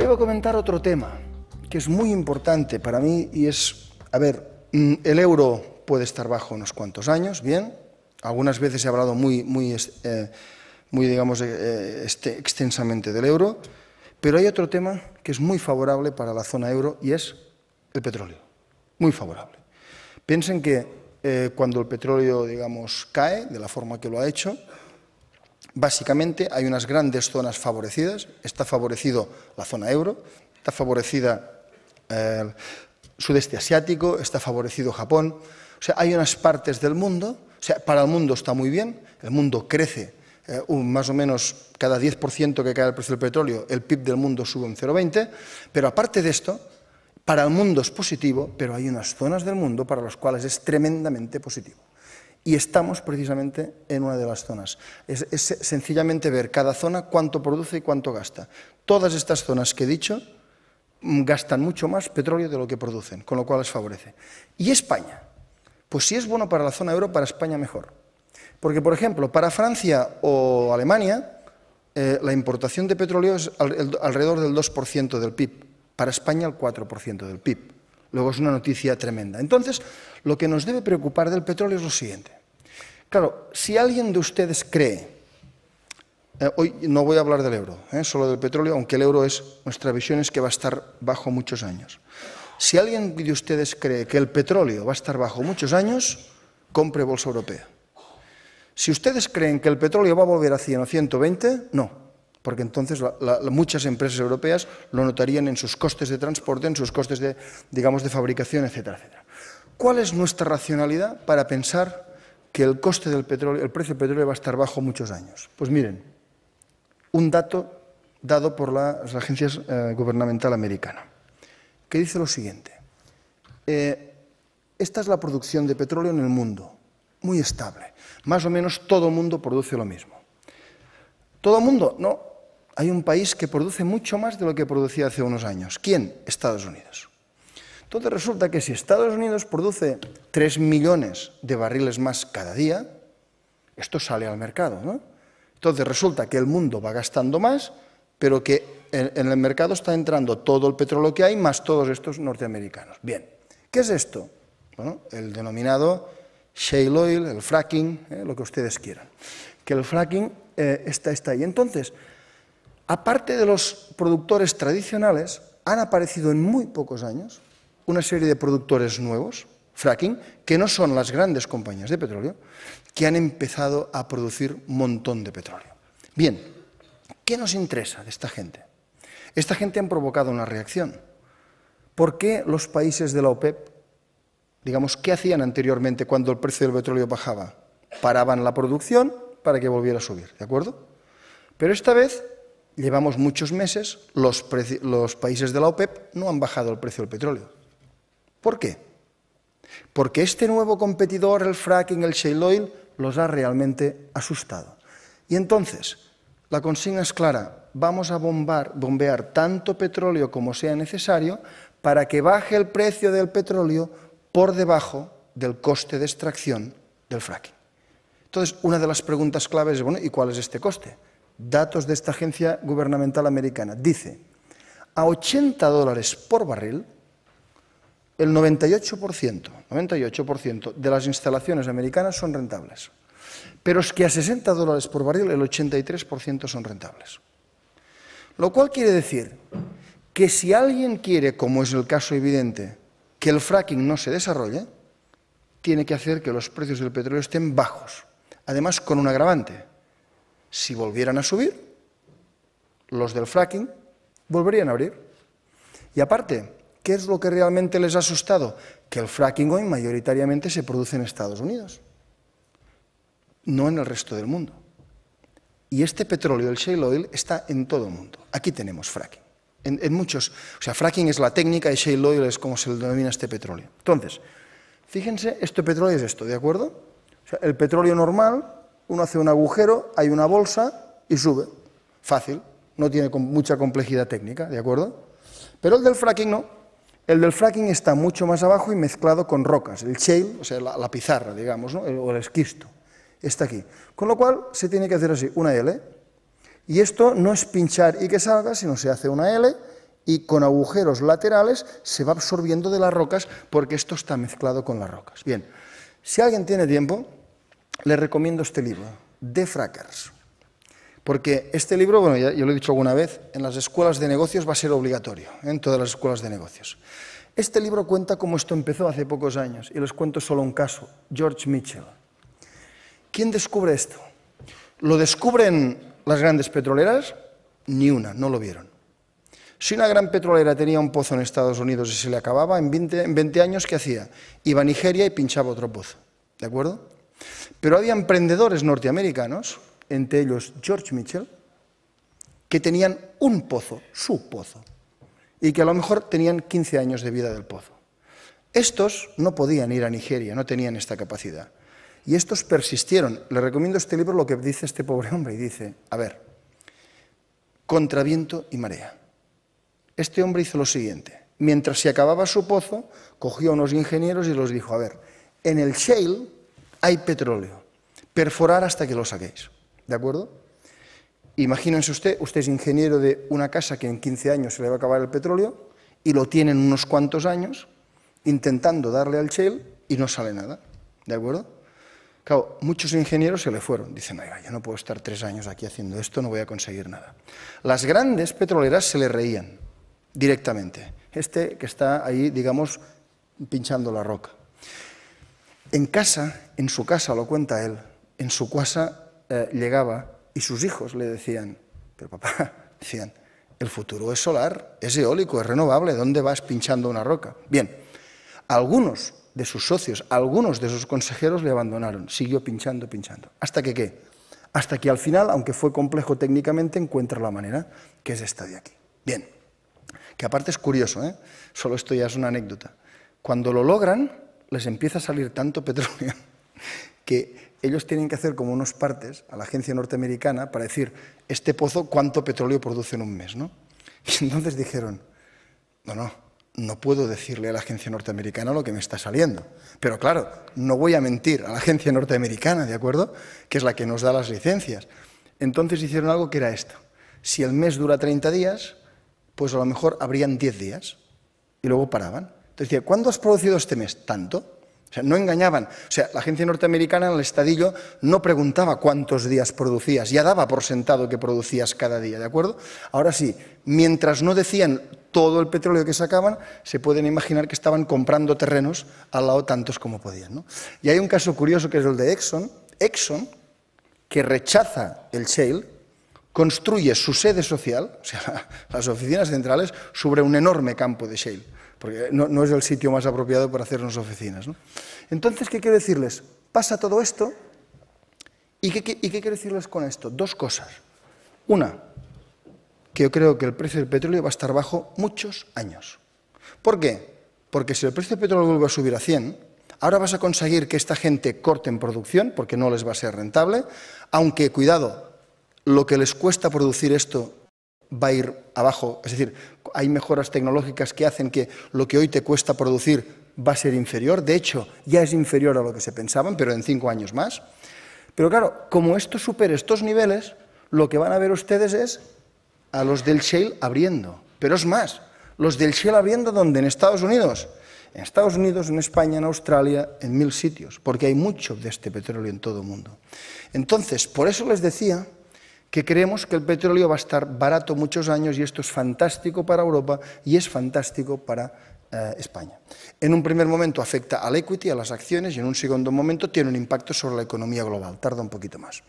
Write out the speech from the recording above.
voy a comentar otro tema que es muy importante para mí y es, a ver, el euro puede estar bajo unos cuantos años, bien, algunas veces he hablado digamos, extensamente del euro, pero hay otro tema que es muy favorable para la zona euro y es el petróleo, muy favorable. Piensen que cuando el petróleo, digamos, cae de la forma que lo ha hecho, básicamente hay unas grandes zonas favorecidas. Está favorecido la zona euro, está favorecida el sudeste asiático, está favorecido Japón. O sea, hay unas partes del mundo, o sea, para el mundo está muy bien, el mundo crece más o menos cada 10% que cae el precio del petróleo, el PIB del mundo sube un 0,20, pero aparte de esto, para el mundo es positivo, pero hay unas zonas del mundo para las cuales es tremendamente positivo. Y estamos precisamente en una de las zonas. Es sencillamente ver cada zona cuánto produce y cuánto gasta. Todas estas zonas que he dicho gastan mucho más petróleo de lo que producen, con lo cual les favorece. ¿Y España? Pues si es bueno para la zona euro, para España mejor. Porque, por ejemplo, para Francia o Alemania, la importación de petróleo es alrededor del 2% del PIB. Para España, el 4% del PIB. Luego es una noticia tremenda. Entonces, lo que nos debe preocupar del petróleo es lo siguiente. Claro, si alguien de ustedes cree, hoy no voy a hablar del euro, solo del petróleo, aunque el euro nuestra visión es que va a estar bajo muchos años. Si alguien de ustedes cree que el petróleo va a estar bajo muchos años, compre bolsa europea. Si ustedes creen que el petróleo va a volver a 100 o 120, no, porque entonces muchas empresas europeas lo notarían en sus costes de transporte, en sus costes de, digamos, de fabricación, etcétera, etcétera. ¿Cuál es nuestra racionalidad para pensar que el coste del petróleo, el precio del petróleo va a estar bajo muchos años? Pues miren, un dato dado por las agencias gubernamental americana, que dice lo siguiente. Esta es la producción de petróleo en el mundo, muy estable. Más o menos todo el mundo produce lo mismo. ¿Todo el mundo? No. Hay un país que produce mucho más de lo que producía hace unos años. ¿Quién? Estados Unidos. Entonces resulta que si Estados Unidos produce 3 millones de barriles más cada día, esto sale al mercado, ¿no? Entonces resulta que el mundo va gastando más, pero que en el mercado está entrando todo el petróleo que hay, más todos estos norteamericanos. Bien, ¿qué es esto? Bueno, el denominado shale oil, el fracking, lo que ustedes quieran. Que el fracking está ahí. Entonces, aparte de los productores tradicionales, han aparecido en muy pocos años una serie de productores nuevos, fracking, que no son las grandes compañías de petróleo, que han empezado a producir un montón de petróleo. Bien, ¿qué nos interesa de esta gente? Esta gente han provocado una reacción. ¿Por qué los países de la OPEP, digamos, qué hacían anteriormente cuando el precio del petróleo bajaba? Paraban la producción para que volviera a subir, ¿de acuerdo? Pero esta vez, llevamos muchos meses, los países de la OPEP no han bajado el precio del petróleo. ¿Por qué? Porque este nuevo competidor, el fracking, el shale oil, los ha realmente asustado. Y entonces, la consigna es clara, vamos a bombear tanto petróleo como sea necesario para que baje el precio del petróleo por debajo del coste de extracción del fracking. Entonces, una de las preguntas claves es, bueno, ¿y cuál es este coste? Datos de esta agencia gubernamental americana. Dice, a $80 por barril, el 98% de las instalaciones americanas son rentables. Pero es que a $60 por barril, el 83% son rentables. Lo cual quiere decir que si alguien quiere, como es el caso evidente, que el fracking no se desarrolle, tiene que hacer que los precios del petróleo estén bajos. Además, con un agravante. Si volvieran a subir, los del fracking volverían a abrir. Y aparte, ¿qué es lo que realmente les ha asustado? Que el fracking hoy mayoritariamente se produce en Estados Unidos, no en el resto del mundo. Y este petróleo, el shale oil, está en todo el mundo. Aquí tenemos fracking. En muchos, o sea, fracking es la técnica y shale oil es como se denomina este petróleo. Entonces, fíjense, este petróleo es esto, ¿de acuerdo? O sea, el petróleo normal, uno hace un agujero, hay una bolsa y sube. Fácil, no tiene mucha complejidad técnica, ¿de acuerdo? Pero el del fracking no. El del fracking está mucho más abajo y mezclado con rocas. El shale, o sea, la pizarra, digamos, ¿no? O el esquisto, está aquí. Con lo cual, se tiene que hacer así, una L. Y esto no es pinchar y que salga, sino se hace una L y con agujeros laterales se va absorbiendo de las rocas porque esto está mezclado con las rocas. Bien, si alguien tiene tiempo, les recomiendo este libro, The Frackers. Porque este libro, bueno, ya lo he dicho alguna vez, en las escuelas de negocios va a ser obligatorio, en todas las escuelas de negocios. Este libro cuenta cómo esto empezó hace pocos años, y les cuento solo un caso, George Mitchell. ¿Quién descubre esto? ¿Lo descubren las grandes petroleras? Ni una, no lo vieron. Si una gran petrolera tenía un pozo en Estados Unidos y se le acababa, en 20 años, ¿qué hacía? Iba a Nigeria y pinchaba otro pozo, ¿de acuerdo? Pero había emprendedores norteamericanos, entre ellos George Mitchell, que tenían un pozo, su pozo, y que a lo mejor tenían 15 años de vida del pozo. Estos no podían ir a Nigeria, no tenían esta capacidad. Y estos persistieron. Les recomiendo este libro, lo que dice este pobre hombre, y dice, a ver, contra viento y marea. Este hombre hizo lo siguiente, mientras se acababa su pozo, cogió a unos ingenieros y los dijo, a ver, en el shale hay petróleo, perforar hasta que lo saquéis, ¿de acuerdo? Imagínense usted es ingeniero de una casa que en 15 años se le va a acabar el petróleo y lo tienen unos cuantos años intentando darle al shale y no sale nada, ¿de acuerdo? Claro, muchos ingenieros se le fueron, dicen, oiga, yo no puedo estar 3 años aquí haciendo esto, no voy a conseguir nada. Las grandes petroleras se le reían directamente, este que está ahí, digamos, pinchando la roca. En casa, en su casa, lo cuenta él, en su casa llegaba y sus hijos le decían, pero papá, decían, el futuro es solar, es eólico, es renovable, ¿dónde vas pinchando una roca? Bien, algunos de sus socios, algunos de sus consejeros le abandonaron, siguió pinchando. ¿Hasta que qué? Hasta que al final, aunque fue complejo técnicamente, encuentra la manera, que es esta de aquí. Bien, que aparte es curioso, solo esto ya es una anécdota. Cuando lo logran, les empieza a salir tanto petróleo que ellos tienen que hacer como unos partes a la agencia norteamericana para decir, este pozo, ¿cuánto petróleo produce en un mes? ¿No? Y entonces dijeron, no puedo decirle a la agencia norteamericana lo que me está saliendo. Pero claro, no voy a mentir a la agencia norteamericana, ¿de acuerdo? Que es la que nos da las licencias. Entonces hicieron algo que era esto. Si el mes dura 30 días, pues a lo mejor habrían 10 días. Y luego paraban. Entonces decía, ¿cuándo has producido este mes? ¿Tanto? O sea, no engañaban. O sea, la agencia norteamericana en el estadillo no preguntaba cuántos días producías, ya daba por sentado que producías cada día, ¿de acuerdo? Ahora sí, mientras no decían todo el petróleo que sacaban, se pueden imaginar que estaban comprando terrenos al lado tantos como podían, ¿no? Y hay un caso curioso que es el de Exxon. Exxon, que rechaza el shale, construye su sede social, o sea, las oficinas centrales, sobre un enorme campo de shale, porque no es el sitio más apropiado para hacer unas oficinas, ¿no? Entonces, ¿qué quiero decirles? Pasa todo esto, ¿y qué quiero decirles con esto? Dos cosas. Una, que yo creo que el precio del petróleo va a estar bajo muchos años. ¿Por qué? Porque si el precio del petróleo vuelve a subir a 100, ahora vas a conseguir que esta gente corte en producción, porque no les va a ser rentable, aunque, cuidado, lo que les cuesta producir esto va a ir abajo, es decir, hay mejoras tecnológicas que hacen que lo que hoy te cuesta producir va a ser inferior, de hecho, ya es inferior a lo que se pensaban, pero en 5 años más. Pero claro, como esto supere estos niveles, lo que van a ver ustedes es a los del shale abriendo. Pero es más, los del shale abriendo, ¿dónde? En Estados Unidos. En Estados Unidos, en España, en Australia, en 1000 sitios, porque hay mucho de este petróleo en todo el mundo. Entonces, por eso les decía que creemos que el petróleo va a estar barato muchos años y esto es fantástico para Europa y es fantástico para España. En un primer momento afecta al equity, a las acciones, y en un segundo momento tiene un impacto sobre la economía global. Tarda un poquito más.